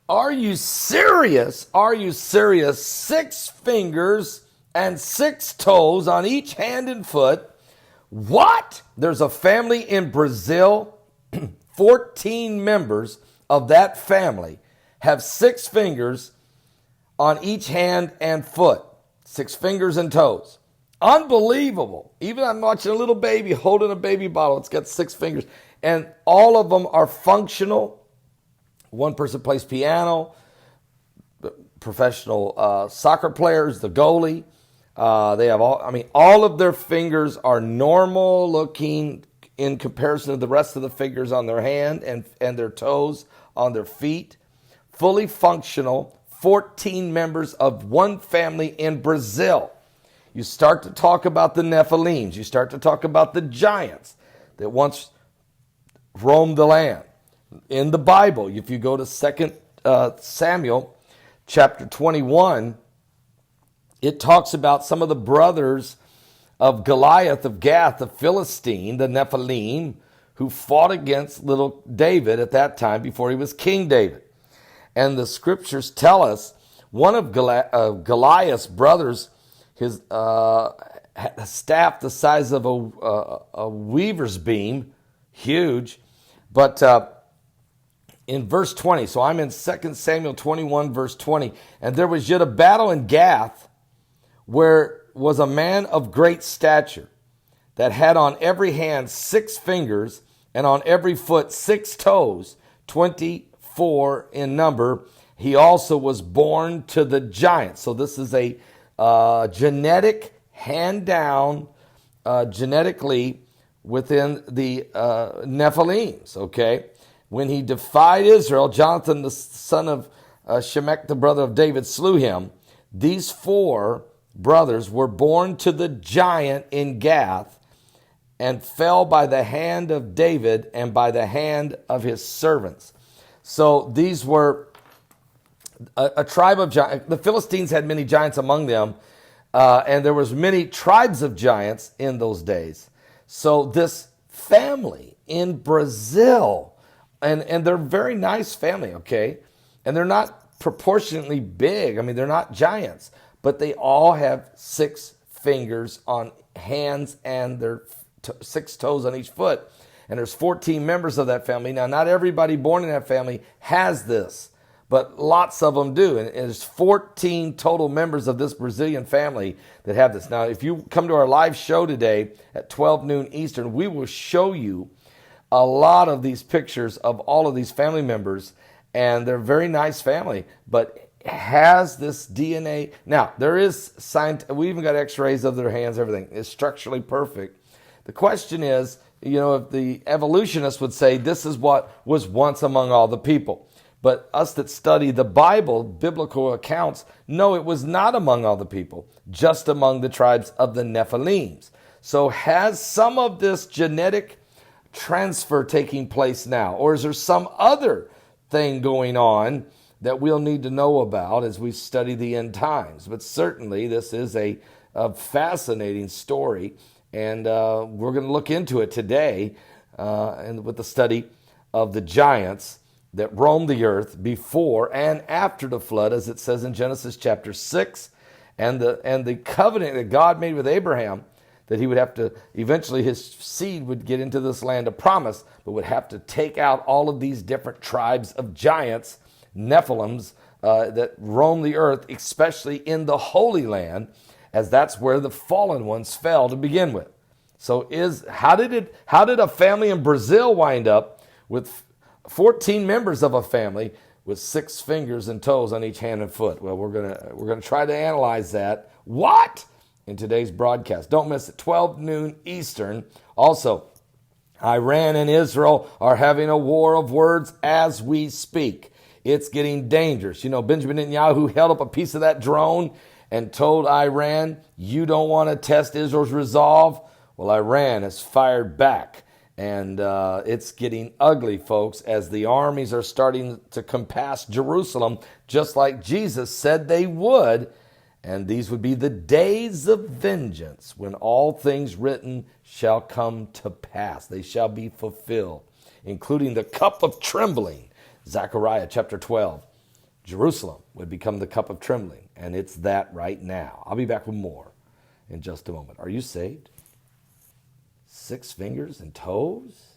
Are you serious? Are you serious? 6 fingers and 6 toes on each hand and foot. What? There's a family in Brazil. 14 members of that family have 6 fingers on each hand and foot. 6 fingers and toes. Unbelievable. Even I'm watching a little baby holding a baby bottle. It's got 6 fingers. And all of them are functional. One person plays piano, professional soccer players, the goalie. They have all of their fingers are normal looking in comparison to the rest of the fingers on their hand and their toes on their feet. Fully functional, 14 members of one family in Brazil. You start to talk about the Nephilims. You start to talk about the giants that once roamed the land. In the Bible, if you go to 2 Samuel chapter 21, it talks about some of the brothers of Goliath of Gath, the Philistine, the Nephilim, who fought against little David at that time before he was King David. And the scriptures tell us one of Goliath's brothers, his had a staff the size of a weaver's beam, huge, but in verse 20, so I'm in 2 Samuel 21, verse 20, and there was yet a battle in Gath, where was a man of great stature, that had on every hand 6 fingers, and on every foot 6 toes, 24 in number. He also was born to the giants. So this is a genetic hand down, genetically within the Nephilims, okay? When he defied Israel, Jonathan, the son of Shemech, the brother of David, slew him. These 4 brothers were born to the giant in Gath and fell by the hand of David and by the hand of his servants. So these were a tribe of giants. The Philistines had many giants among them, and there was many tribes of giants in those days. So this family in Brazil, and they're a very nice family, okay? And they're not proportionately big. I mean, they're not giants, but they all have 6 fingers on hands and their 6 toes on each foot. And there's 14 members of that family. Now, not everybody born in that family has this, but lots of them do. And there's 14 total members of this Brazilian family that have this. Now, if you come to our live show today at 12 noon Eastern, we will show you a lot of these pictures of all of these family members, and they're a very nice family, but has this DNA. Now, there is we even got x-rays of their hands, everything is structurally perfect. The question is, if the evolutionists would say this is what was once among all the people. But us that study the Bible, biblical accounts, no, it was not among all the people, just among the tribes of the Nephilims. So has some of this genetic transfer taking place now? Or is there some other thing going on that we'll need to know about as we study the end times? But certainly this is a fascinating story, and we're going to look into it today and with the study of the giants that roamed the earth before and after the flood, as it says in Genesis chapter 6, and the covenant that God made with Abraham, that he would have to, eventually his seed would get into this land of promise, but would have to take out all of these different tribes of giants, Nephilims, that roam the earth, especially in the Holy Land, as that's where the fallen ones fell to begin with. So how did a family in Brazil wind up with 14 members of a family with 6 fingers and toes on each hand and foot? Well, we're gonna try to analyze that. What? In today's broadcast. Don't miss it, 12 noon Eastern. Also, Iran and Israel are having a war of words as we speak. It's getting dangerous. Benjamin Netanyahu held up a piece of that drone and told Iran, you don't want to test Israel's resolve. Well, Iran has fired back, and it's getting ugly, folks, as the armies are starting to compass Jerusalem, just like Jesus said they would. And these would be the days of vengeance, when all things written shall come to pass. They shall be fulfilled, including the cup of trembling, Zechariah chapter 12. Jerusalem would become the cup of trembling, and it's that right now. I'll be back with more in just a moment. Are you saved? 6 fingers and toes?